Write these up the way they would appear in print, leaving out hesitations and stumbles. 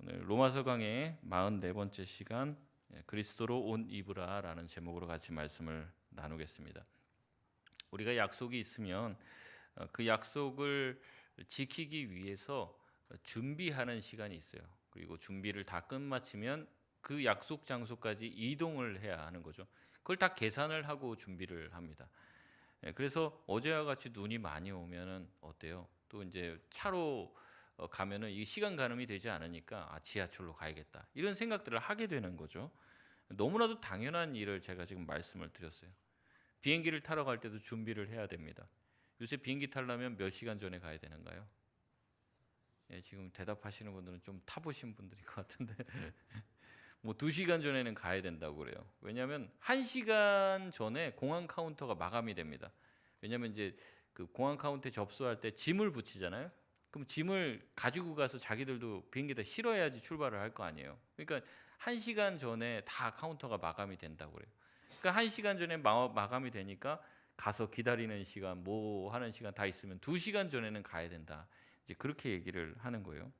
오늘 로마서 강의 44번째 시간 그리스도로 옷 입으라라는 제목으로 같이 말씀을 나누겠습니다. 우리가 약속이 있으면 그 약속을 지키기 위해서 준비하는 시간이 있어요. 그리고 준비를 다 끝마치면 그 약속 장소까지 이동을 해야 하는 거죠. 그걸 다 계산을 하고 준비를 합니다. 그래서 어제와 같이 눈이 많이 오면은 어때요? 또 이제 차로 가면은 이 시간 가늠이 되지 않으니까 지하철로 가야겠다 이런 생각들을 하게 되는 거죠. 너무나도 당연한 일을 제가 지금 말씀을 드렸어요. 비행기를 타러 갈 때도 준비를 해야 됩니다. 요새 비행기 타려면 몇 시간 전에 가야 되는가요? 지금 대답하시는 분들은 좀 타보신 분들일 것 같은데 뭐 2시간 전에는 가야 된다고 그래요. 왜냐하면 1시간 전에 공항 카운터가 마감이 됩니다. 왜냐하면 이제 그 공항 카운터에 접수할 때 짐을 붙이잖아요. 그럼 짐을 가지고 가서 자기들도 비행기에다 실어야지 출발을 할 거 아니에요. 그러니까 1시간 전에 다 카운터가 마감이 된다고 그래요. 그러니까 1시간 전에 마감이 되니까 가서 기다리는 시간, 뭐 하는 시간 다 있으면 2시간 전에는 가야 된다. 이제 그렇게 얘기를 하는 거예요.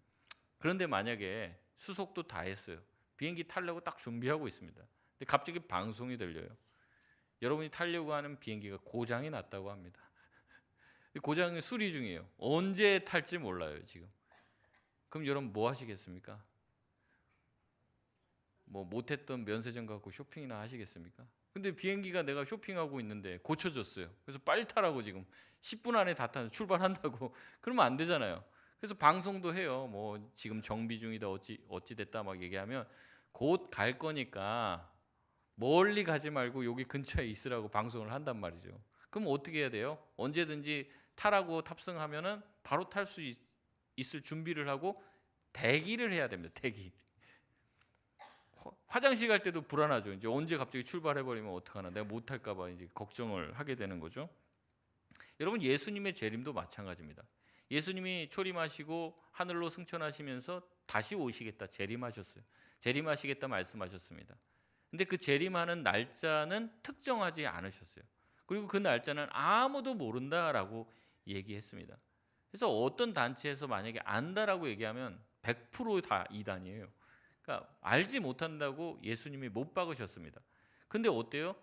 그런데 만약에 수속도 다 했어요. 비행기 타려고 딱 준비하고 있습니다. 근데 갑자기 방송이 들려요. 여러분이 타려고 하는 비행기가 고장이 났다고 합니다. 고장이 수리 중이에요. 언제 탈지 몰라요, 지금. 그럼 여러분 뭐 하시겠습니까? 뭐 못했던 면세점 갖고 쇼핑이나 하시겠습니까? 근데 비행기가 내가 쇼핑하고 있는데 고쳐졌어요. 그래서 빨리 타라고 지금 10분 안에 다 타서 출발한다고 그러면 안 되잖아요. 그래서 방송도 해요. 뭐 지금 정비 중이다 어찌 됐다 막 얘기하면 곧 갈 거니까 멀리 가지 말고 여기 근처에 있으라고 방송을 한단 말이죠. 그럼 어떻게 해야 돼요? 언제든지 타라고 탑승하면은 바로 탈 수 있을 준비를 하고 대기를 해야 됩니다. 대기. 화장실 갈 때도 불안하죠. 이제 언제 갑자기 출발해 버리면 어떡하나? 내가 못 탈까 봐 이제 걱정을 하게 되는 거죠. 여러분 예수님의 재림도 마찬가지입니다. 예수님이 초림하시고 하늘로 승천하시면서 다시 오시겠다 재림하셨어요. 재림하시겠다 말씀하셨습니다. 근데 그 재림하는 날짜는 특정하지 않으셨어요. 그리고 그 날짜는 아무도 모른다라고 얘기했습니다. 그래서 어떤 단체에서 만약에 안다라고 얘기하면 100%다 이단이에요. 그러니까 알지 못한다고 예수님이 못 박으셨습니다. 근데 어때요?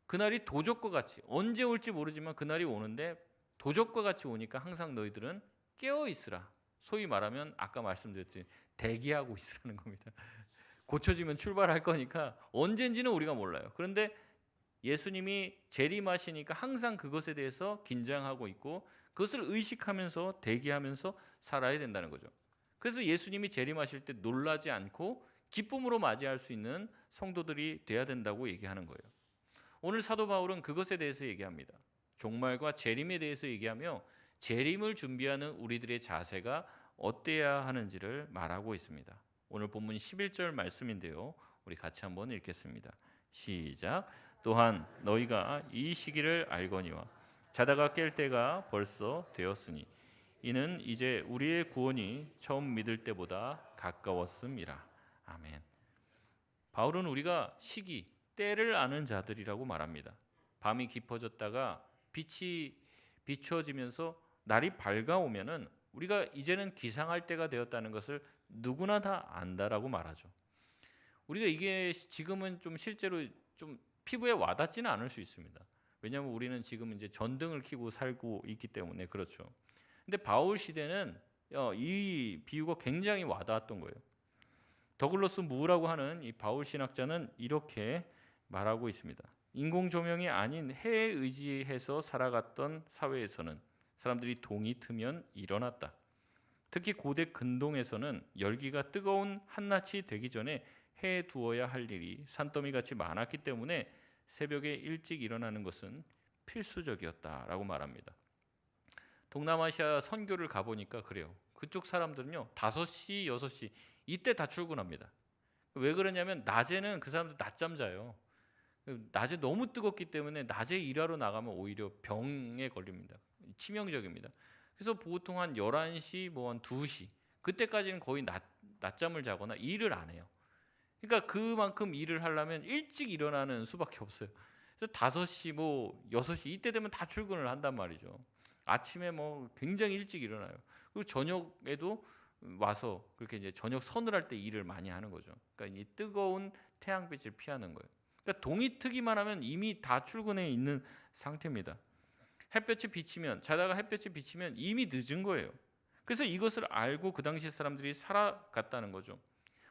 그날이 도적과 같이 언제 올지 모르지만 그날이 오는데 도적과 같이 오니까 항상 너희들은 깨어 있으라. 소위 말하면 아까 말씀드렸듯이 대기하고 있으라는 겁니다. 고쳐지면 출발할 거니까 언젠지는 우리가 몰라요. 그런데 예수님이 재림하시니까 항상 그것에 대해서 긴장하고 있고 그것을 의식하면서 대기하면서 살아야 된다는 거죠. 그래서 예수님이 재림하실 때 놀라지 않고 기쁨으로 맞이할 수 있는 성도들이 돼야 된다고 얘기하는 거예요. 오늘 사도 바울은 그것에 대해서 얘기합니다. 종말과 재림에 대해서 얘기하며 재림을 준비하는 우리들의 자세가 어때야 하는지를 말하고 있습니다. 오늘 본문 11절 말씀인데요. 우리 같이 한번 읽겠습니다. 시작. 또한 너희가 이 시기를 알거니와 자다가 깰 때가 벌써 되었으니 이는 이제 우리의 구원이 처음 믿을 때보다 가까웠음이라. 아멘. 바울은 우리가 시기, 때를 아는 자들이라고 말합니다. 밤이 깊어졌다가 빛이 비춰지면서 날이 밝아오면은 우리가 이제는 기상할 때가 되었다는 것을 누구나 다 안다라고 말하죠. 우리가 이게 지금은 좀 실제로 좀 피부에 와닿지는 않을 수 있습니다. 왜냐하면 우리는 지금 이제 전등을 켜고 살고 있기 때문에 그렇죠. 근데 바울 시대는 이 비유가 굉장히 와닿았던 거예요. 더글러스 무라고 하는 이 바울 신학자는 이렇게 말하고 있습니다. 인공 조명이 아닌 해에 의지해서 살아갔던 사회에서는 사람들이 동이 트면 일어났다. 특히 고대 근동에서는 열기가 뜨거운 한낮이 되기 전에 해에 두어야 할 일이 산더미같이 많았기 때문에 새벽에 일찍 일어나는 것은 필수적이었다라고 말합니다. 동남아시아 선교를 가보니까 그래요. 그쪽 사람들은요 5시, 6시 이때 다 출근합니다. 왜 그러냐면 낮에는 그 사람들 낮잠 자요. 낮에 너무 뜨겁기 때문에 낮에 일하러 나가면 오히려 병에 걸립니다. 치명적입니다. 그래서 보통 한 11시, 뭐 한 2시 그때까지는 거의 낮잠을 자거나 일을 안 해요. 그러니까 그만큼 일을 하려면 일찍 일어나는 수밖에 없어요. 그래서 5시, 뭐 6시 이때 되면 다 출근을 한단 말이죠. 아침에 뭐 굉장히 일찍 일어나요. 그리고 저녁에도 와서 그렇게 이제 저녁 서늘할 때 일을 많이 하는 거죠. 그러니까 이 뜨거운 태양빛을 피하는 거예요. 그러니까 동이 트기만 하면 이미 다 출근해 있는 상태입니다. 햇볕이 비치면 자다가 햇볕이 비치면 이미 늦은 거예요. 그래서 이것을 알고 그 당시 사람들이 살아갔다는 거죠.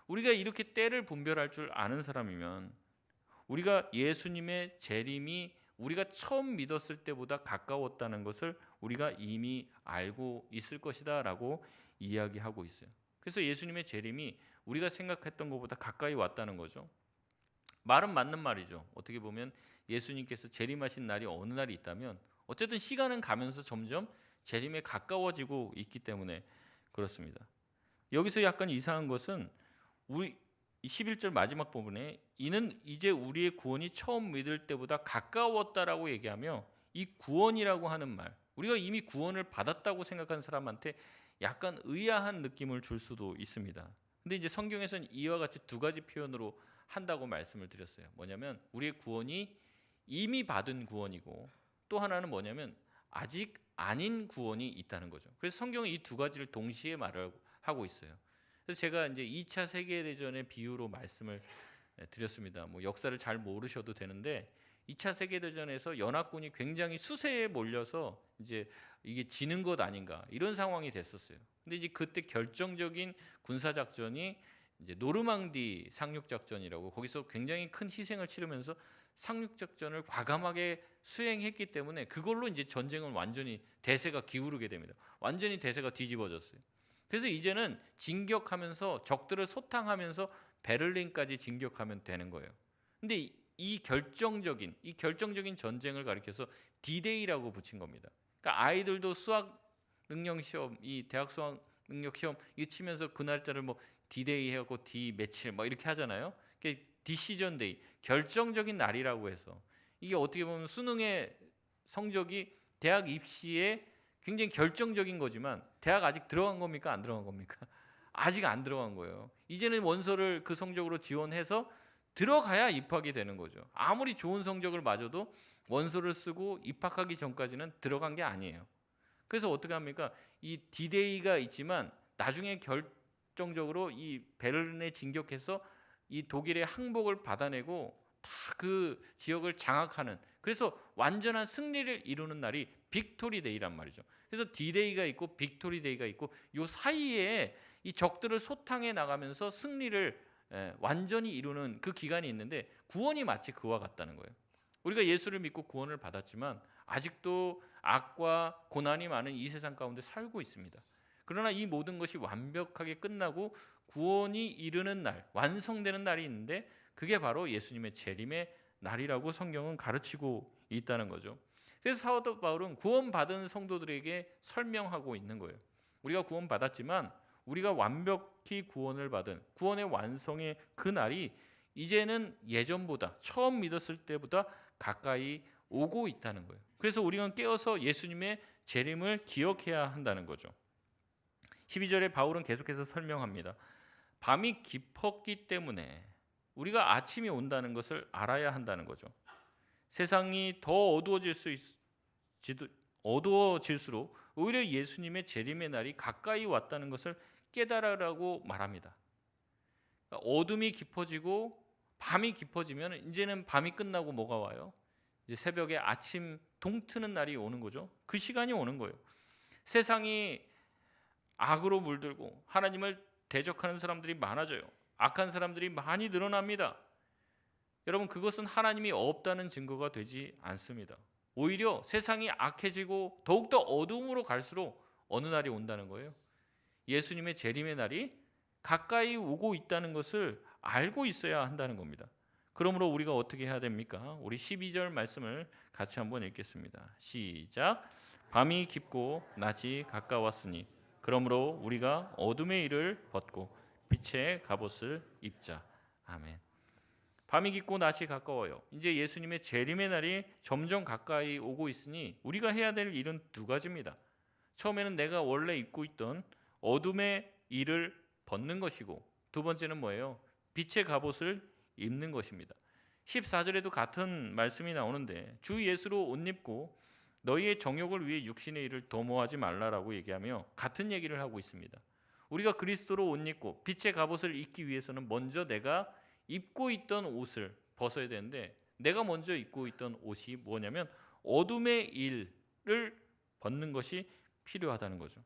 우리가 이렇게 때를 분별할 줄 아는 사람이면 우리가 예수님의 재림이 우리가 처음 믿었을 때보다 가까웠다는 것을 우리가 이미 알고 있을 것이다라고 이야기하고 있어요. 그래서 예수님의 재림이 우리가 생각했던 것보다 가까이 왔다는 거죠. 말은 맞는 말이죠. 어떻게 보면 예수님께서 재림하신 날이 어느 날이 있다면 어쨌든 시간은 가면서 점점 재림에 가까워지고 있기 때문에 그렇습니다. 여기서 약간 이상한 것은 우리 11절 마지막 부분에 이는 이제 우리의 구원이 처음 믿을 때보다 가까웠다라고 얘기하며 이 구원이라고 하는 말, 우리가 이미 구원을 받았다고 생각하는 사람한테 약간 의아한 느낌을 줄 수도 있습니다. 근데 이제 성경에서는 이와 같이 두 가지 표현으로 한다고 말씀을 드렸어요. 뭐냐면 우리의 구원이 이미 받은 구원이고 또 하나는 뭐냐면 아직 아닌 구원이 있다는 거죠. 그래서 성경은 이 두 가지를 동시에 말을 하고 있어요. 그래서 제가 이제 2차 세계 대전의 비유로 말씀을 드렸습니다. 뭐 역사를 잘 모르셔도 되는데 2차 세계 대전에서 연합군이 굉장히 수세에 몰려서 이제 이게 지는 것 아닌가 이런 상황이 됐었어요. 근데 이제 그때 결정적인 군사 작전이 이제 노르망디 상륙 작전이라고 거기서 굉장히 큰 희생을 치르면서 상륙 작전을 과감하게 수행했기 때문에 그걸로 이제 전쟁은 완전히 대세가 기울게 됩니다. 완전히 대세가 뒤집어졌어요. 그래서 이제는 진격하면서 적들을 소탕하면서 베를린까지 진격하면 되는 거예요. 근데 이 결정적인 전쟁을 가리켜서 D-Day라고 붙인 겁니다. 그러니까 아이들도 수학 능력 시험, 이 대학 수학 능력 시험 이 치면서 그 날짜를 뭐 D-Day 해갖고 D 며칠 뭐 이렇게 하잖아요. 디시전 데이, 결정적인 날이라고 해서 이게 어떻게 보면 수능의 성적이 대학 입시에 굉장히 결정적인 거지만 대학 아직 들어간 겁니까? 안 들어간 겁니까? 아직 안 들어간 거예요. 이제는 원서를 그 성적으로 지원해서 들어가야 입학이 되는 거죠. 아무리 좋은 성적을 맞아도 원서를 쓰고 입학하기 전까지는 들어간 게 아니에요. 그래서 어떻게 합니까? 이 D-Day가 있지만 나중에 결정적으로 이 베를린에 진격해서 이 독일의 항복을 받아내고 다 그 지역을 장악하는, 그래서 완전한 승리를 이루는 날이 빅토리 데이란 말이죠. 그래서 D-Day가 있고 빅토리 데이가 있고 요 사이에 이 적들을 소탕해 나가면서 승리를 완전히 이루는 그 기간이 있는데 구원이 마치 그와 같다는 거예요. 우리가 예수를 믿고 구원을 받았지만 아직도 악과 고난이 많은 이 세상 가운데 살고 있습니다. 그러나 이 모든 것이 완벽하게 끝나고 구원이 이르는 날, 완성되는 날이 있는데 그게 바로 예수님의 재림의 날이라고 성경은 가르치고 있다는 거죠. 그래서 사도 바울은 구원받은 성도들에게 설명하고 있는 거예요. 우리가 구원받았지만 우리가 완벽히 구원을 받은 구원의 완성의 그 날이 이제는 예전보다 처음 믿었을 때보다 가까이 오고 있다는 거예요. 그래서 우리는 깨어서 예수님의 재림을 기억해야 한다는 거죠. 12절에 바울은 계속해서 설명합니다. 밤이 깊었기 때문에 우리가 아침이 온다는 것을 알아야 한다는 거죠. 세상이 더 어두워질수록 오히려 예수님의 재림의 날이 가까이 왔다는 것을 깨달으라고 말합니다. 그러니까 어둠이 깊어지고 밤이 깊어지면 이제는 밤이 끝나고 뭐가 와요? 이제 새벽에 아침 동트는 날이 오는 거죠. 그 시간이 오는 거예요. 세상이 악으로 물들고 하나님을 대적하는 사람들이 많아져요. 악한 사람들이 많이 늘어납니다. 여러분, 그것은 하나님이 없다는 증거가 되지 않습니다. 오히려 세상이 악해지고 더욱더 어둠으로 갈수록 어느 날이 온다는 거예요? 예수님의 재림의 날이 가까이 오고 있다는 것을 알고 있어야 한다는 겁니다. 그러므로 우리가 어떻게 해야 됩니까? 우리 12절 말씀을 같이 한번 읽겠습니다. 시작. 밤이 깊고 낮이 가까웠으니 그러므로 우리가 어둠의 일을 벗고 빛의 갑옷을 입자. 아멘. 밤이 깊고 낮이 가까워요. 이제 예수님의 재림의 날이 점점 가까이 오고 있으니 우리가 해야 될 일은 두 가지입니다. 처음에는 내가 원래 입고 있던 어둠의 일을 벗는 것이고, 두 번째는 뭐예요? 빛의 갑옷을 입는 것입니다. 14절에도 같은 말씀이 나오는데 주 예수로 옷 입고 너희의 정욕을 위해 육신의 일을 도모하지 말라라고 얘기하며 같은 얘기를 하고 있습니다. 우리가 그리스도로 옷 입고 빛의 갑옷을 입기 위해서는 먼저 내가 입고 있던 옷을 벗어야 되는데, 내가 먼저 입고 있던 옷이 뭐냐면 어둠의 일을 벗는 것이 필요하다는 거죠.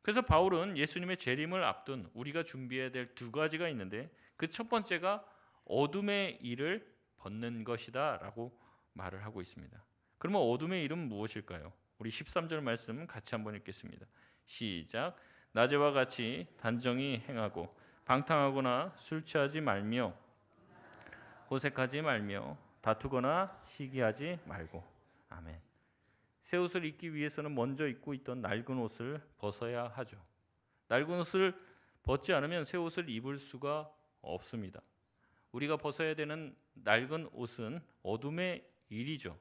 그래서 바울은 예수님의 재림을 앞둔 우리가 준비해야 될 두 가지가 있는데, 그 첫 번째가 어둠의 일을 벗는 것이다라고 말을 하고 있습니다. 그러면 어둠의 일은 무엇일까요? 우리 13절 말씀 같이 한번 읽겠습니다. 시작. 낮에와 같이 단정히 행하고 방탕하거나 술 취하지 말며 호색하지 말며 다투거나 시기하지 말고. 아멘. 새 옷을 입기 위해서는 먼저 입고 있던 낡은 옷을 벗어야 하죠. 낡은 옷을 벗지 않으면 새 옷을 입을 수가 없습니다. 우리가 벗어야 되는 낡은 옷은 어둠의 일이죠.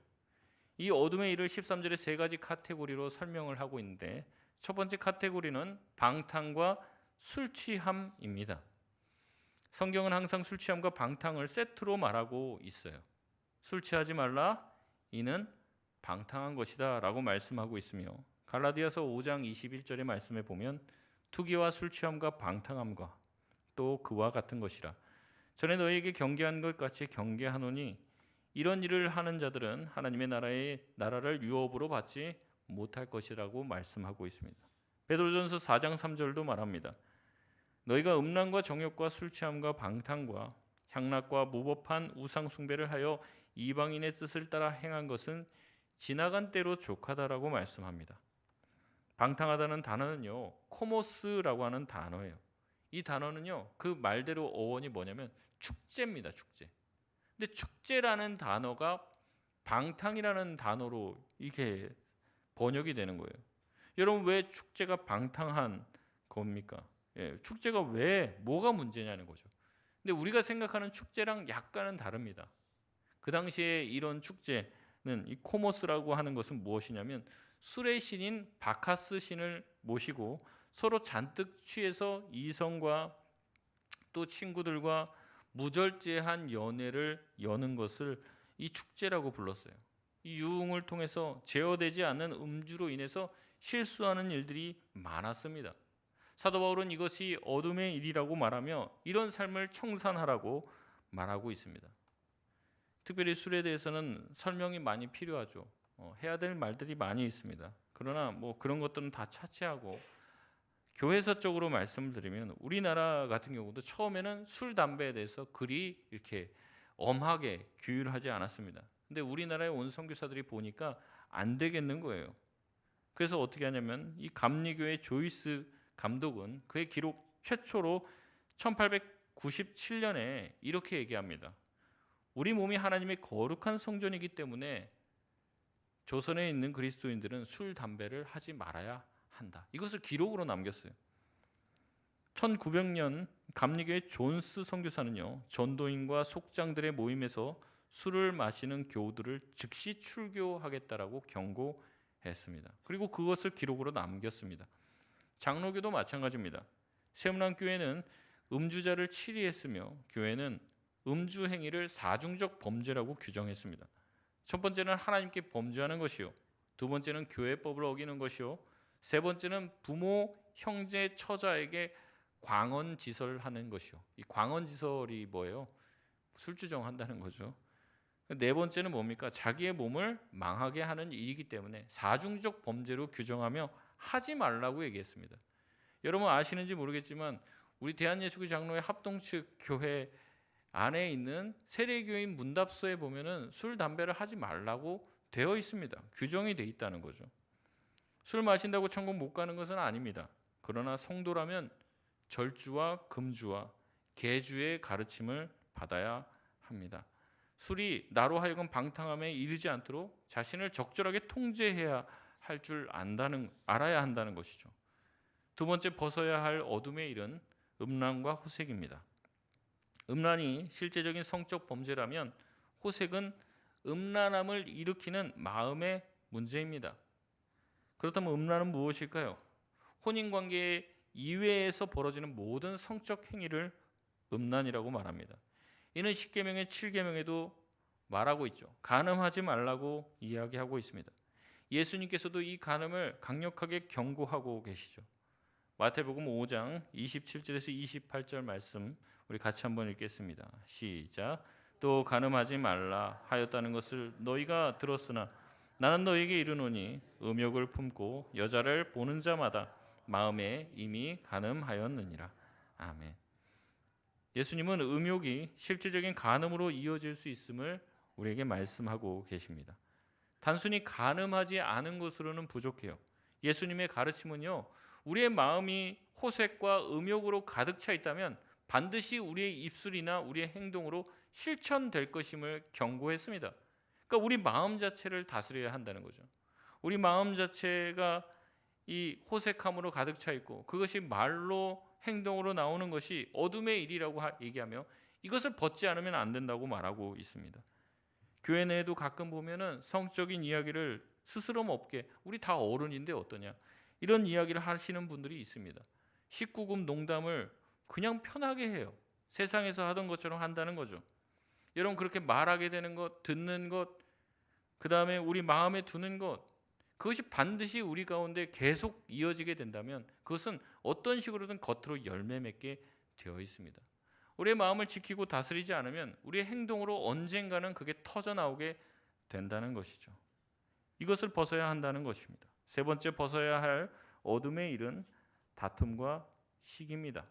이 어둠의 일을 13절에 세 가지 카테고리로 설명을 하고 있는데, 첫 번째 카테고리는 방탕과 술 취함입니다. 성경은 항상 술 취함과 방탕을 세트로 말하고 있어요. 술 취하지 말라, 이는 방탕한 것이다 라고 말씀하고 있으며, 갈라디아서 5장 21절의 말씀에 보면 투기와 술 취함과 방탕함과 또 그와 같은 것이라 전에 너희에게 경계한 것 같이 경계하노니 이런 일을 하는 자들은 하나님의 나라를 유업으로 받지 못할 것이라고 말씀하고 있습니다. 베드로전서 4장 3절도 말합니다. 너희가 음란과 정욕과 술 취함과 방탕과 향락과 무법한 우상 숭배를 하여 이방인의 뜻을 따라 행한 것은 지나간 때로 족하다라고 말씀합니다. 방탕하다는 단어는요, 코모스라고 하는 단어예요. 이 단어는요, 그 말대로 어원이 뭐냐면 축제입니다. 축제. 근데 축제라는 단어가 방탕이라는 단어로 이게 번역이 되는 거예요. 여러분, 왜 축제가 방탕한 겁니까? 축제가 왜 뭐가 문제냐는 거죠. 근데 우리가 생각하는 축제랑 약간은 다릅니다. 그 당시에 이런 축제는 이 코모스라고 하는 것은 무엇이냐면 술의 신인 바카스 신을 모시고 서로 잔뜩 취해서 이성과 또 친구들과 무절제한 연애를 여는 것을 이 축제라고 불렀어요. 이 유흥을 통해서 제어되지 않는 음주로 인해서 실수하는 일들이 많았습니다. 사도 바울은 이것이 어둠의 일이라고 말하며 이런 삶을 청산하라고 말하고 있습니다. 특별히 술에 대해서는 설명이 많이 필요하죠. 해야 될 말들이 많이 있습니다. 그러나 그런 것들은 다 차치하고 교회사적으로 말씀을 드리면, 우리나라 같은 경우도 처음에는 술, 담배에 대해서 그리 이렇게 엄하게 규율하지 않았습니다. 근데 우리나라에 온 선교사들이 보니까 안 되겠는 거예요. 그래서 어떻게 하냐면 이 감리교회 조이스 감독은 그의 기록 최초로 1897년에 이렇게 얘기합니다. 우리 몸이 하나님의 거룩한 성전이기 때문에 조선에 있는 그리스도인들은 술, 담배를 하지 말아야 한다. 이것을 기록으로 남겼어요. 1900년 감리교회 존스 선교사는요, 전도인과 속장들의 모임에서 술을 마시는 교우들을 즉시 출교하겠다라고 경고했습니다. 그리고 그것을 기록으로 남겼습니다. 장로교도 마찬가지입니다. 세문안교회는 음주자를 치리했으며 교회는 음주 행위를 사중적 범죄라고 규정했습니다. 첫 번째는 하나님께 범죄하는 것이요, 두 번째는 교회법을 어기는 것이요, 세 번째는 부모, 형제, 처자에게 광언지설하는 것이요. 이 광언지설이 뭐예요? 술주정한다는 거죠. 네 번째는 뭡니까? 자기의 몸을 망하게 하는 일이기 때문에 사중적 범죄로 규정하며 하지 말라고 얘기했습니다. 여러분 아시는지 모르겠지만 우리 대한예수교 장로회 합동측 교회 안에 있는 세례교인 문답서에 보면은 술, 담배를 하지 말라고 되어 있습니다. 규정이 되어 있다는 거죠. 술 마신다고 천국 못 가는 것은 아닙니다. 그러나 성도라면 절주와 금주와 계주의 가르침을 받아야 합니다. 술이 나로 하여금 방탕함에 이르지 않도록 자신을 적절하게 통제해야 할 줄 알아야 한다는 것이죠. 두 번째 벗어야 할 어둠의 일은 음란과 호색입니다. 음란이 실제적인 성적 범죄라면 호색은 음란함을 일으키는 마음의 문제입니다. 그렇다면 음란은 무엇일까요? 혼인관계 이외에서 벌어지는 모든 성적 행위를 음란이라고 말합니다. 이는 10계명의 7계명에도 말하고 있죠. 간음하지 말라고 이야기하고 있습니다. 예수님께서도 이 간음을 강력하게 경고하고 계시죠. 마태복음 5장 27절에서 28절 말씀 우리 같이 한번 읽겠습니다. 시작. 또 간음하지 말라 하였다는 것을 너희가 들었으나 나는 너희에게 이르노니 음욕을 품고 여자를 보는 자마다 마음에 이미 간음하였느니라. 아멘. 예수님은 음욕이 실질적인 간음으로 이어질 수 있음을 우리에게 말씀하고 계십니다. 단순히 간음하지 않은 것으로는 부족해요. 예수님의 가르침은요, 우리의 마음이 호색과 음욕으로 가득 차 있다면 반드시 우리의 입술이나 우리의 행동으로 실천될 것임을 경고했습니다. 그러니까 우리 마음 자체를 다스려야 한다는 거죠. 우리 마음 자체가 이 호색함으로 가득 차 있고 그것이 말로 행동으로 나오는 것이 어둠의 일이라고 얘기하며 이것을 벗지 않으면 안 된다고 말하고 있습니다. 교회 내에도 가끔 보면은 성적인 이야기를 스스럼 없게 우리 다 어른인데 어떠냐 이런 이야기를 하시는 분들이 있습니다. 19금 농담을 그냥 편하게 해요. 세상에서 하던 것처럼 한다는 거죠. 여러분 그렇게 말하게 되는 것, 듣는 것, 그 다음에 우리 마음에 두는 것, 그것이 반드시 우리 가운데 계속 이어지게 된다면 그것은 어떤 식으로든 겉으로 열매 맺게 되어 있습니다. 우리의 마음을 지키고 다스리지 않으면 우리의 행동으로 언젠가는 그게 터져 나오게 된다는 것이죠. 이것을 벗어야 한다는 것입니다. 세 번째 벗어야 할 어둠의 일은 다툼과 시기입니다.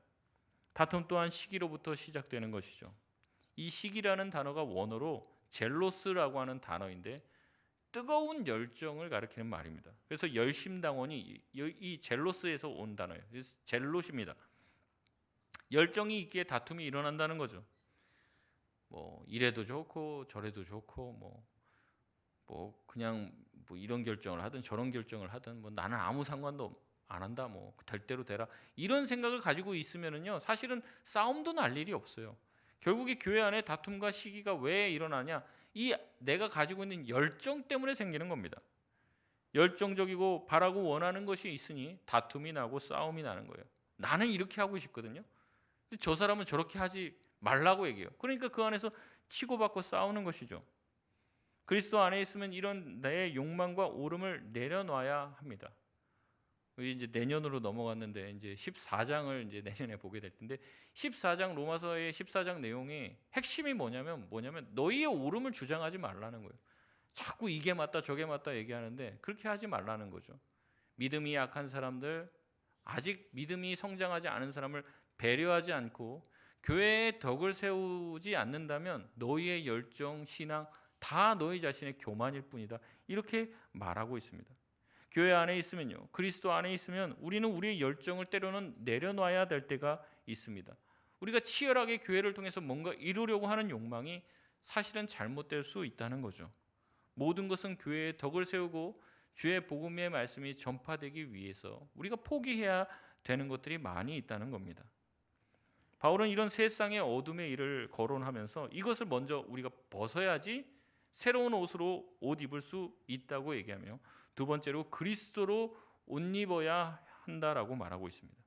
다툼 또한 시기로부터 시작되는 것이죠. 이 시기라는 단어가 원어로 젤로스라고 하는 단어인데 뜨거운 열정을 가리키는 말입니다. 그래서 열심당원이 이 젤로스에서 온 단어예요. 그래서 젤롯입니다. 열정이 있기에 다툼이 일어난다는 거죠. 뭐 이래도 좋고 저래도 좋고 뭐 그냥 뭐 이런 결정을 하든 저런 결정을 하든 뭐 나는 아무 상관도 안 한다. 뭐 될 대로 되라. 이런 생각을 가지고 있으면은요. 사실은 싸움도 날 일이 없어요. 결국에 교회 안에 다툼과 시기가 왜 일어나냐? 이 내가 가지고 있는 열정 때문에 생기는 겁니다. 열정적이고 바라고 원하는 것이 있으니 다툼이 나고 싸움이 나는 거예요. 나는 이렇게 하고 싶거든요. 근데 저 사람은 저렇게 하지 말라고 얘기해요. 그러니까 그 안에서 치고받고 싸우는 것이죠. 그리스도 안에 있으면 이런 내 욕망과 오름을 내려놔야 합니다. 이제 내년으로 넘어갔는데 이제 14장을 이제 내년에 보게 될 텐데 14장 로마서의 14장 내용이 핵심이 뭐냐면 너희의 오름을 주장하지 말라는 거예요. 자꾸 이게 맞다 저게 맞다 얘기하는데 그렇게 하지 말라는 거죠. 믿음이 약한 사람들, 아직 믿음이 성장하지 않은 사람을 배려하지 않고 교회에 덕을 세우지 않는다면 너희의 열정, 신앙 다 너희 자신의 교만일 뿐이다. 이렇게 말하고 있습니다. 교회 안에 있으면요, 그리스도 안에 있으면 우리는 우리의 열정을 때로는 내려놔야 될 때가 있습니다. 우리가 치열하게 교회를 통해서 뭔가 이루려고 하는 욕망이 사실은 잘못될 수 있다는 거죠. 모든 것은 교회에 덕을 세우고 주의 복음의 말씀이 전파되기 위해서 우리가 포기해야 되는 것들이 많이 있다는 겁니다. 바울은 이런 세상의 어둠의 일을 거론하면서 이것을 먼저 우리가 벗어야지 새로운 옷으로 옷 입을 수 있다고 얘기하며 두 번째로 그리스도로 옷 입어야 한다라고 말하고 있습니다.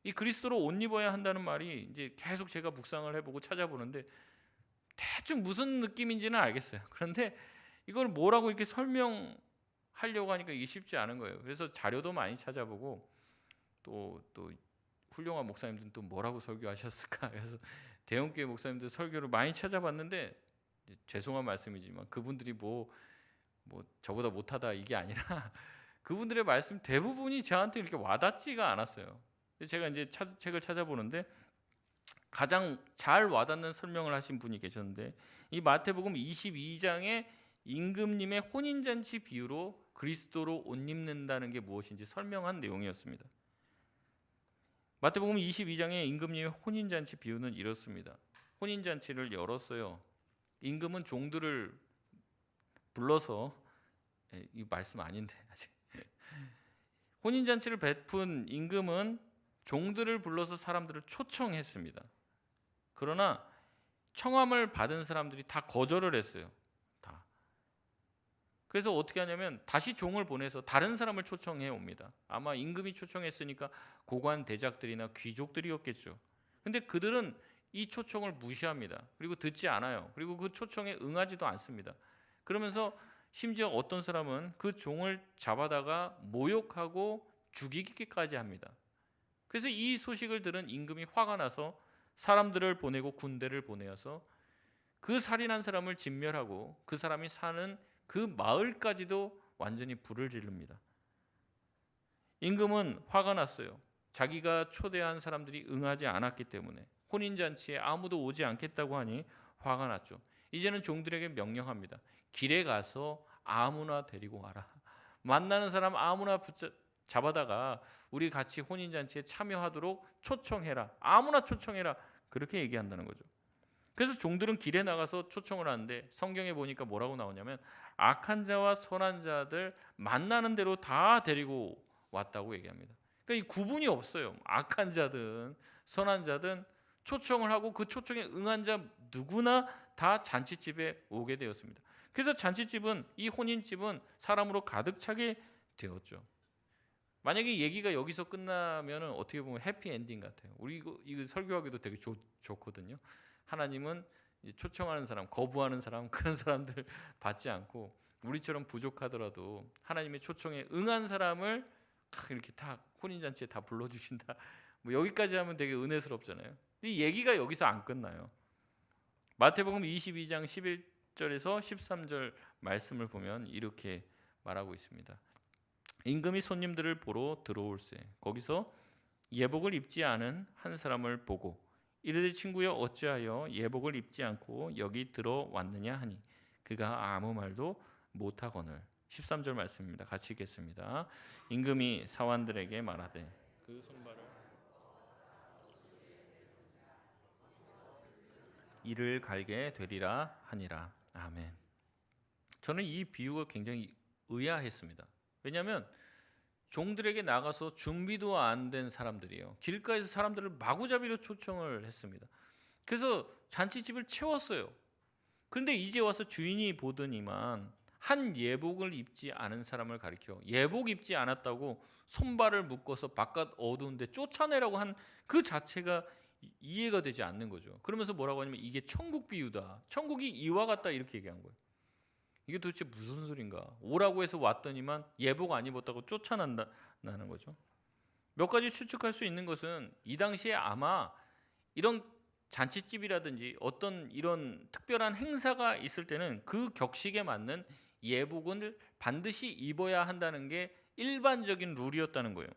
이 그리스도로 옷 입어야 한다는 말이 이제 계속 제가 묵상을 해보고 찾아보는데 대충 무슨 느낌인지는 알겠어요. 그런데 이걸 뭐라고 이렇게 설명하려고 하니까 이게 쉽지 않은 거예요. 그래서 자료도 많이 찾아보고 또 훌륭한 목사님들은 또 뭐라고 설교하셨을까? 그래서 대형교회 목사님들 설교를 많이 찾아봤는데 죄송한 말씀이지만 그분들이 뭐 저보다 못하다 이게 아니라 그분들의 말씀 대부분이 저한테 이렇게 와닿지가 않았어요. 제가 이제 책을 찾아보는데 가장 잘 와닿는 설명을 하신 분이 계셨는데 이 마태복음 22장에 임금님의 혼인잔치 비유로 그리스도로 옷 입는다는 게 무엇인지 설명한 내용이었습니다. 마태복음 22장의 임금님의 혼인잔치 비유는 이렇습니다. 혼인잔치를 열었어요. 임금은 종들을 불러서 이 말씀 아닌데 아직 혼인잔치를 베푼 임금은 종들을 불러서 사람들을 초청했습니다. 그러나 청함을 받은 사람들이 다 거절을 했어요. 다. 그래서 어떻게 하냐면 다시 종을 보내서 다른 사람을 초청해 옵니다. 아마 임금이 초청했으니까 고관 대작들이나 귀족들이었겠죠. 근데 그들은 이 초청을 무시합니다. 그리고 듣지 않아요. 그리고 그 초청에 응하지도 않습니다. 그러면서 심지어 어떤 사람은 그 종을 잡아다가 모욕하고 죽이기까지 합니다. 그래서 이 소식을 들은 임금이 화가 나서 사람들을 보내고 군대를 보내어서 그 살인한 사람을 진멸하고 그 사람이 사는 그 마을까지도 완전히 불을 지릅니다. 임금은 화가 났어요. 자기가 초대한 사람들이 응하지 않았기 때문에 혼인잔치에 아무도 오지 않겠다고 하니 화가 났죠. 이제는 종들에게 명령합니다. 길에 가서 아무나 데리고 와라. 만나는 사람 아무나 잡아다가 우리 같이 혼인잔치에 참여하도록 초청해라. 아무나 초청해라. 그렇게 얘기한다는 거죠. 그래서 종들은 길에 나가서 초청을 하는데 성경에 보니까 뭐라고 나오냐면 악한 자와 선한 자들 만나는 대로 다 데리고 왔다고 얘기합니다. 그러니까 이 구분이 없어요. 악한 자든 선한 자든 초청을 하고 그 초청에 응한 자 누구나 다 잔치집에 오게 되었습니다. 그래서 잔치집은 이 혼인집은 사람으로 가득 차게 되었죠. 만약에 얘기가 여기서 끝나면 어떻게 보면 해피엔딩 같아요. 우리 이거 설교하기도 되게 좋거든요. 하나님은 초청하는 사람, 거부하는 사람 그런 사람들 받지 않고 우리처럼 부족하더라도 하나님의 초청에 응한 사람을 이렇게 다 혼인잔치에 다 불러주신다. 뭐 여기까지 하면 되게 은혜스럽잖아요. 이 얘기가 여기서 안 끝나요. 마태복음 22장 11절에서 13절 말씀을 보면 이렇게 말하고 있습니다. 임금이 손님들을 보러 들어올세 거기서 예복을 입지 않은 한 사람을 보고 이르되 친구여 어찌하여 예복을 입지 않고 여기 들어왔느냐 하니 그가 아무 말도 못하거늘. 13절 말씀입니다. 같이 읽겠습니다. 임금이 사환들에게 말하되 그 손발을 이를 갈게 되리라 하니라. 아멘. 저는 이 비유가 굉장히 의아했습니다. 왜냐하면 종들에게 나가서 준비도 안 된 사람들이에요. 길가에서 사람들을 마구잡이로 초청을 했습니다. 그래서 잔치집을 채웠어요. 그런데 이제 와서 주인이 보더니만 한 예복을 입지 않은 사람을 가리켜 예복 입지 않았다고 손발을 묶어서 바깥 어두운 데 쫓아내라고 한 그 자체가 이해가 되지 않는 거죠. 그러면서 뭐라고 하냐면 이게 천국 비유다. 천국이 이와 같다 이렇게 얘기한 거예요. 이게 도대체 무슨 소린가? 오라고 해서 왔더니만 예복 안 입었다고 쫓아난다는 거죠. 몇 가지 추측할 수 있는 것은 이 당시에 아마 이런 잔치집이라든지 어떤 이런 특별한 행사가 있을 때는 그 격식에 맞는 예복을 반드시 입어야 한다는 게 일반적인 룰이었다는 거예요.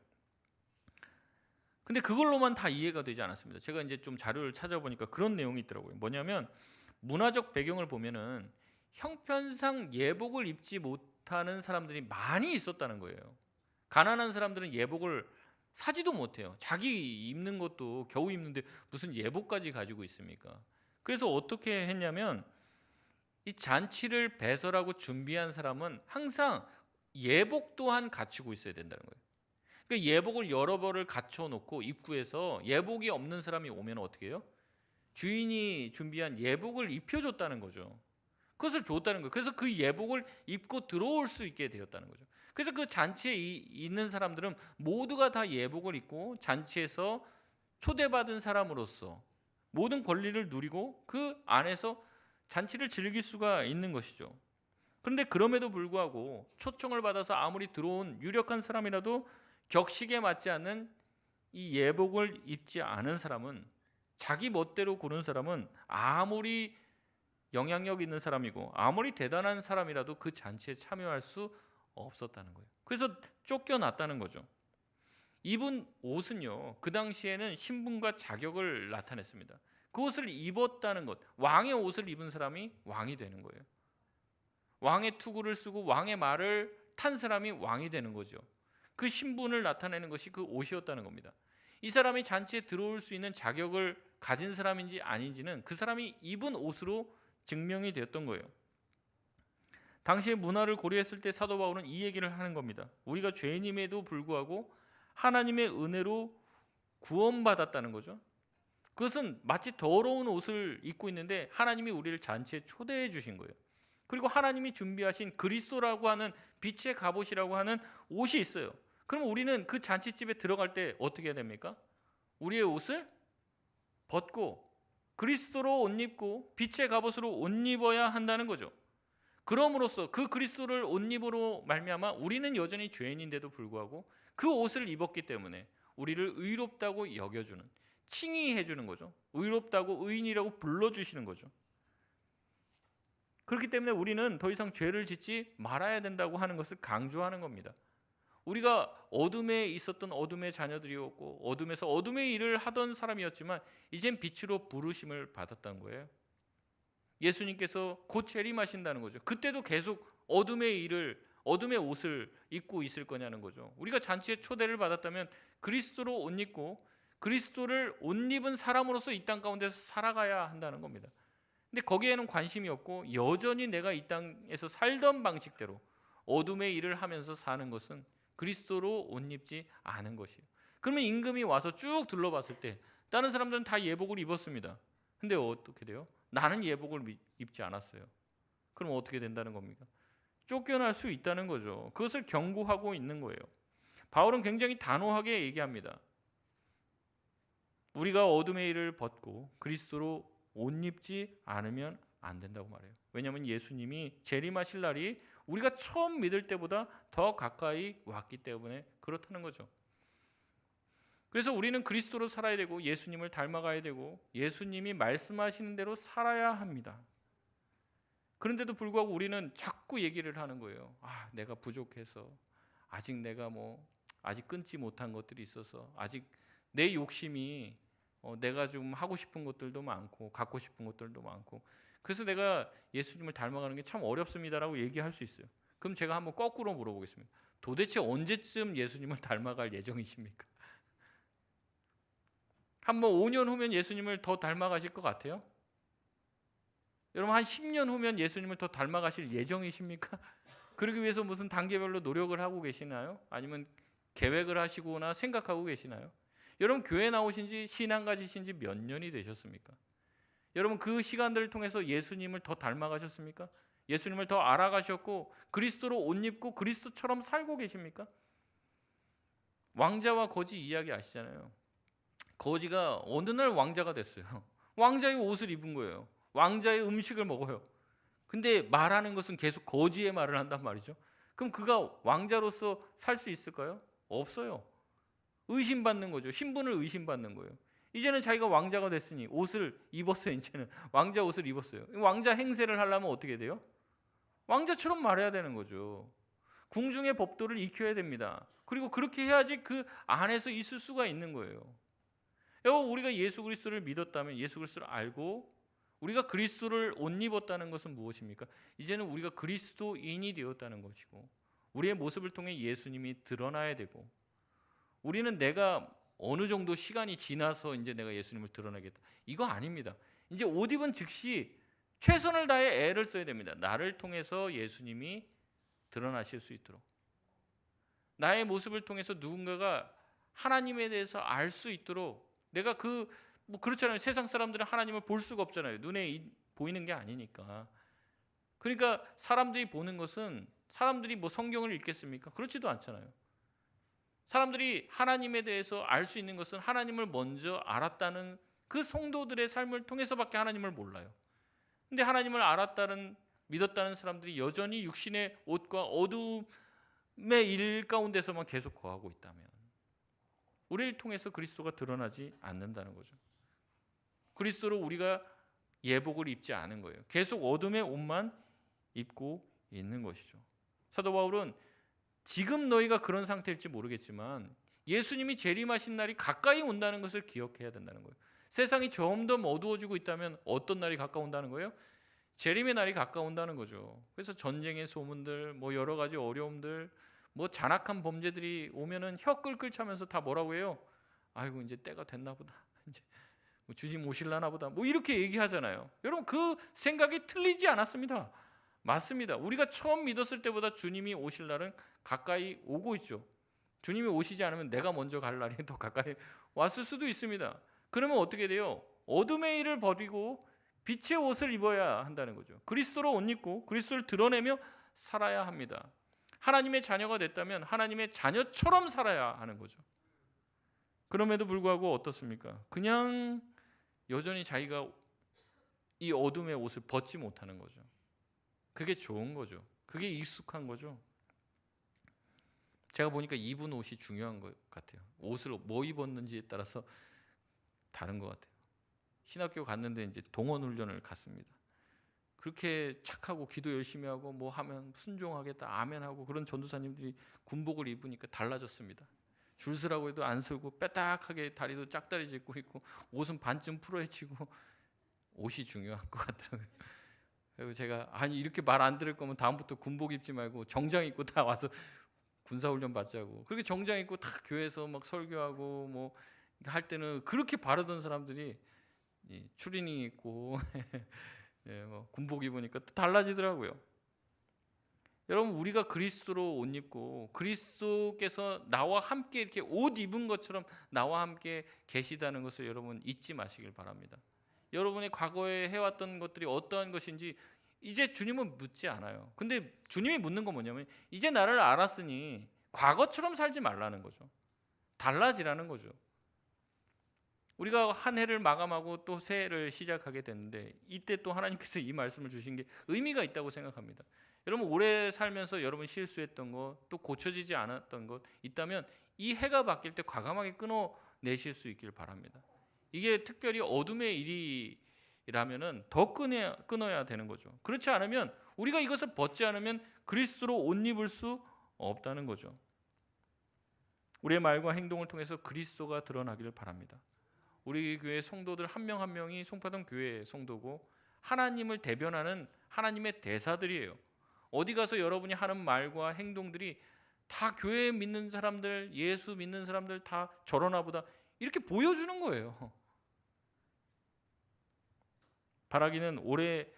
근데 그걸로만 다 이해가 되지 않았습니다. 제가 이제 좀 자료를 찾아보니까 그런 내용이 있더라고요. 뭐냐면 문화적 배경을 보면은 형편상 예복을 입지 못하는 사람들이 많이 있었다는 거예요. 가난한 사람들은 예복을 사지도 못해요. 자기 입는 것도 겨우 입는데 무슨 예복까지 가지고 있습니까? 그래서 어떻게 했냐면 이 잔치를 배설하고 준비한 사람은 항상 예복 또한 갖추고 있어야 된다는 거예요. 그러니까 예복을 여러 벌을 갖춰놓고 입구에서 예복이 없는 사람이 오면 어떻게 해요? 주인이 준비한 예복을 입혀줬다는 거죠. 그것을 줬다는 거예요. 그래서 그 예복을 입고 들어올 수 있게 되었다는 거죠. 그래서 그 잔치에 있는 사람들은 모두가 다 예복을 입고 잔치에서 초대받은 사람으로서 모든 권리를 누리고 그 안에서 잔치를 즐길 수가 있는 것이죠. 그런데 그럼에도 불구하고 초청을 받아서 아무리 들어온 유력한 사람이라도 격식에 맞지 않는 이 예복을 입지 않은 사람은 자기 멋대로 고른 사람은 아무리 영향력 있는 사람이고 아무리 대단한 사람이라도 그 잔치에 참여할 수 없었다는 거예요. 그래서 쫓겨났다는 거죠. 입은 옷은요, 그 당시에는 신분과 자격을 나타냈습니다. 그 옷을 입었다는 것, 왕의 옷을 입은 사람이 왕이 되는 거예요. 왕의 투구를 쓰고 왕의 말을 탄 사람이 왕이 되는 거죠. 그 신분을 나타내는 것이 그 옷이었다는 겁니다. 이 사람이 잔치에 들어올 수 있는 자격을 가진 사람인지 아닌지는 그 사람이 입은 옷으로 증명이 되었던 거예요. 당시의 문화를 고려했을 때 사도 바울은 이 얘기를 하는 겁니다. 우리가 죄인임에도 불구하고 하나님의 은혜로 구원받았다는 거죠. 그것은 마치 더러운 옷을 입고 있는데 하나님이 우리를 잔치에 초대해 주신 거예요. 그리고 하나님이 준비하신 그리스도라고 하는 빛의 갑옷이라고 하는 옷이 있어요. 그럼 우리는 그 잔치집에 들어갈 때 어떻게 해야 됩니까? 우리의 옷을 벗고 그리스도로 옷 입고 빛의 갑옷으로 옷 입어야 한다는 거죠. 그럼으로써 그 그리스도를 옷 입으로 말미암아 우리는 여전히 죄인인데도 불구하고 그 옷을 입었기 때문에 우리를 의롭다고 여겨주는, 칭의해 주는 거죠. 의롭다고, 의인이라고 불러주시는 거죠. 그렇기 때문에 우리는 더 이상 죄를 짓지 말아야 된다고 하는 것을 강조하는 겁니다. 우리가 어둠에 있었던 어둠의 자녀들이었고 어둠에서 어둠의 일을 하던 사람이었지만 이젠 빛으로 부르심을 받았다는 거예요. 예수님께서 곧 재림하신다는 거죠. 그때도 계속 어둠의 일을, 어둠의 옷을 입고 있을 거냐는 거죠. 우리가 잔치에 초대를 받았다면 그리스도로 옷 입고 그리스도를 옷 입은 사람으로서 이 땅 가운데서 살아가야 한다는 겁니다. 근데 거기에는 관심이 없고 여전히 내가 이 땅에서 살던 방식대로 어둠의 일을 하면서 사는 것은 그리스도로 옷 입지 않은 것이에요. 그러면 임금이 와서 쭉 둘러봤을 때 다른 사람들은 다 예복을 입었습니다. 근데 어떻게 돼요? 나는 예복을 입지 않았어요. 그럼 어떻게 된다는 겁니까? 쫓겨날 수 있다는 거죠. 그것을 경고하고 있는 거예요. 바울은 굉장히 단호하게 얘기합니다. 우리가 어둠의 일을 벗고 그리스도로 옷 입지 않으면 안 된다고 말해요. 왜냐하면 예수님이 재림하실 날이 우리가 처음 믿을 때보다 더 가까이 왔기 때문에 그렇다는 거죠. 그래서 우리는 그리스도로 살아야 되고 예수님을 닮아가야 되고 예수님이 말씀하시는 대로 살아야 합니다. 그런데도 불구하고 우리는 자꾸 얘기를 하는 거예요. 내가 부족해서, 아직 내가 아직 끊지 못한 것들이 있어서, 아직 내 욕심이 내가 좀 하고 싶은 것들도 많고 갖고 싶은 것들도 많고, 그래서 내가 예수님을 닮아가는 게 참 어렵습니다라고 얘기할 수 있어요. 그럼 제가 한번 거꾸로 물어보겠습니다. 도대체 언제쯤 예수님을 닮아갈 예정이십니까? 한번 5년 후면 예수님을 더 닮아가실 것 같아요? 여러분 한 10년 후면 예수님을 더 닮아가실 예정이십니까? 그러기 위해서 무슨 단계별로 노력을 하고 계시나요? 아니면 계획을 하시거나 생각하고 계시나요? 여러분 교회 나오신 지, 신앙 가지신 지 몇 년이 되셨습니까? 여러분 그 시간들을 통해서 예수님을 더 닮아가셨습니까? 예수님을 더 알아가셨고 그리스도로 옷 입고 그리스도처럼 살고 계십니까? 왕자와 거지 이야기 아시잖아요. 거지가 어느 날 왕자가 됐어요. 왕자의 옷을 입은 거예요. 왕자의 음식을 먹어요. 근데 말하는 것은 계속 거지의 말을 한단 말이죠. 그럼 그가 왕자로서 살 수 있을까요? 없어요. 의심받는 거죠. 신분을 의심받는 거예요. 이제는 자기가 왕자가 됐으니 옷을 입었어요. 이제는 왕자 옷을 입었어요. 왕자 행세를 하려면 어떻게 돼요? 왕자처럼 말해야 되는 거죠. 궁중의 법도를 익혀야 됩니다. 그리고 그렇게 해야지 그 안에서 있을 수가 있는 거예요. 우리가 예수 그리스도를 믿었다면, 예수 그리스도를 알고 우리가 그리스도를 옷 입었다는 것은 무엇입니까? 이제는 우리가 그리스도인이 되었다는 것이고 우리의 모습을 통해 예수님이 드러나야 되고, 우리는 내가 어느 정도 시간이 지나서 이제 내가 예수님을 드러내겠다, 이거 아닙니다. 이제 옷 입은 즉시 최선을 다해 애를 써야 됩니다. 나를 통해서 예수님이 드러나실 수 있도록, 나의 모습을 통해서 누군가가 하나님에 대해서 알 수 있도록, 내가 그렇잖아요. 세상 사람들은 하나님을 볼 수가 없잖아요. 눈에 보이는 게 아니니까. 그러니까 사람들이 보는 것은, 사람들이 성경을 읽겠습니까? 그렇지도 않잖아요. 사람들이 하나님에 대해서 알 수 있는 것은 하나님을 먼저 알았다는 그 성도들의 삶을 통해서밖에 하나님을 몰라요. 근데 하나님을 믿었다는 사람들이 여전히 육신의 옷과 어둠의 일 가운데서만 계속 거하고 있다면 우리를 통해서 그리스도가 드러나지 않는다는 거죠. 그리스도로 우리가 예복을 입지 않은 거예요. 계속 어둠의 옷만 입고 있는 것이죠. 사도 바울은 지금 너희가 그런 상태일지 모르겠지만 예수님이 재림하신 날이 가까이 온다는 것을 기억해야 된다는 거예요. 세상이 점점 어두워지고 있다면 어떤 날이 가까운다는 거예요? 재림의 날이 가까운다는 거죠. 그래서 전쟁의 소문들, 여러 가지 어려움들, 잔악한 범죄들이 오면은 혀 끌끌 차면서 다 뭐라고 해요? 아이고 이제 때가 됐나 보다. 이제 주님 오실라나 보다. 이렇게 얘기하잖아요. 여러분 그 생각이 틀리지 않았습니다. 맞습니다. 우리가 처음 믿었을 때보다 주님이 오실 날은 가까이 오고 있죠. 주님이 오시지 않으면 내가 먼저 갈 날이 더 가까이 왔을 수도 있습니다. 그러면 어떻게 돼요? 어둠의 일을 버리고 빛의 옷을 입어야 한다는 거죠. 그리스도로 옷 입고 그리스도를 드러내며 살아야 합니다. 하나님의 자녀가 됐다면 하나님의 자녀처럼 살아야 하는 거죠. 그럼에도 불구하고 어떻습니까? 그냥 여전히 자기가 이 어둠의 옷을 벗지 못하는 거죠. 그게 좋은 거죠. 그게 익숙한 거죠. 제가 보니까 입은 옷이 중요한 것 같아요. 옷을 뭐 입었는지에 따라서 다른 것 같아요. 신학교 갔는데 이제 동원 훈련을 갔습니다. 그렇게 착하고 기도 열심히 하고 뭐 하면 순종하겠다 아멘하고 그런 전도사님들이 군복을 입으니까 달라졌습니다. 줄 서라고 해도 안 서고 빼딱하게 다리도 짝다리 짚고 있고 옷은 반쯤 풀어헤치고 옷이 중요한 것 같더라고요. 그리고 제가 아니 이렇게 말 안 들을 거면 다음부터 군복 입지 말고 정장 입고 다 와서 군사훈련 받자고. 그렇게 정장 입고 다 교회에서 막 설교하고 뭐 할 때는 그렇게 바르던 사람들이 추리닝 입고 예, 뭐 군복 입으니까 또 달라지더라고요. 여러분 우리가 그리스도로 옷 입고 그리스도께서 나와 함께 이렇게 옷 입은 것처럼 나와 함께 계시다는 것을 여러분 잊지 마시길 바랍니다. 여러분이 과거에 해왔던 것들이 어떠한 것인지 이제 주님은 묻지 않아요. 근데 주님이 묻는 건 뭐냐면 이제 나를 알았으니 과거처럼 살지 말라는 거죠. 달라지라는 거죠. 우리가 한 해를 마감하고 또 새 해를 시작하게 되는데 이때 또 하나님께서 이 말씀을 주신 게 의미가 있다고 생각합니다. 여러분 오래 살면서 여러분 실수했던 것, 또 고쳐지지 않았던 것 있다면 이 해가 바뀔 때 과감하게 끊어내실 수 있길 바랍니다. 이게 특별히 어둠의 일이라면은 더 끊어야 되는 거죠. 그렇지 않으면 우리가 이것을 벗지 않으면 그리스도로 옷 입을 수 없다는 거죠. 우리의 말과 행동을 통해서 그리스도가 드러나기를 바랍니다. 우리 교회 성도들 한 명 한 명이 송파동 교회 성도고 하나님을 대변하는 하나님의 대사들이에요. 어디 가서 여러분이 하는 말과 행동들이 다 교회 믿는 사람들, 예수 믿는 사람들 다 저러나 보다 이렇게 보여주는 거예요. 바라기는 올해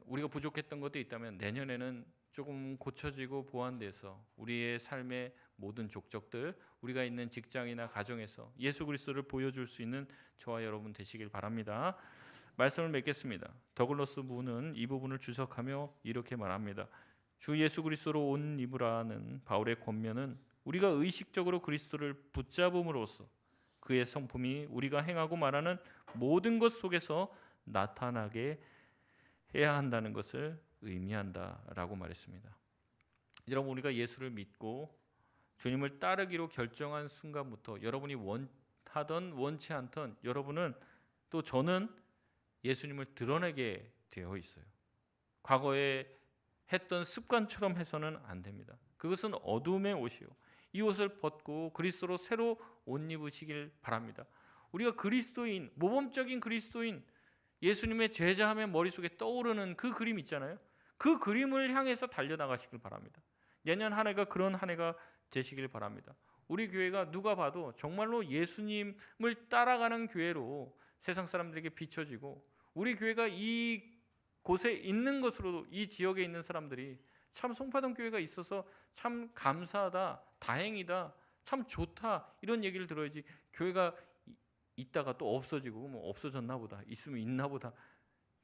우리가 부족했던 것도 있다면 내년에는 조금 고쳐지고 보완돼서 우리의 삶의 모든 족적들, 우리가 있는 직장이나 가정에서 예수 그리스도를 보여줄 수 있는 저와 여러분 되시길 바랍니다. 말씀을 맺겠습니다. 더글러스 부는 이 부분을 주석하며 이렇게 말합니다. 주 예수 그리스도로 옷 입으라는 바울의 권면은 우리가 의식적으로 그리스도를 붙잡음으로써 그의 성품이 우리가 행하고 말하는 모든 것 속에서 나타나게 해야 한다는 것을 의미한다라고 말했습니다. 여러분 우리가 예수를 믿고 주님을 따르기로 결정한 순간부터 여러분이 원하던 원치 않던 여러분은 또 저는 예수님을 드러내게 되어 있어요. 과거에 했던 습관처럼 해서는 안 됩니다. 그것은 어둠의 옷이요. 이 옷을 벗고 그리스도로 새로 옷 입으시길 바랍니다. 우리가 그리스도인, 모범적인 그리스도인 예수님의 제자하면 머릿속에 떠오르는 그 그림 있잖아요. 그 그림을 향해서 달려나가시길 바랍니다. 내년 한 해가 그런 한 해가 되시길 바랍니다. 우리 교회가 누가 봐도 정말로 예수님을 따라가는 교회로 세상 사람들에게 비춰지고 우리 교회가 이 곳에 있는 것으로 이 지역에 있는 사람들이 참 송파동 교회가 있어서 참 감사하다, 다행이다, 참 좋다 이런 얘기를 들어야지 교회가 있다가 또 없어지고 뭐 없어졌나 보다, 있으면 있나 보다,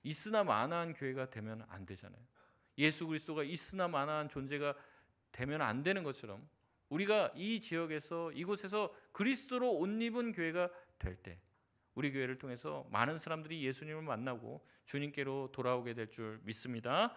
있으나 마나한 교회가 되면 안 되잖아요. 예수 그리스도가 있으나 마나한 존재가 되면 안 되는 것처럼 우리가 이 지역에서 이곳에서 그리스도로 옷 입은 교회가 될 때 우리 교회를 통해서 많은 사람들이 예수님을 만나고 주님께로 돌아오게 될 줄 믿습니다.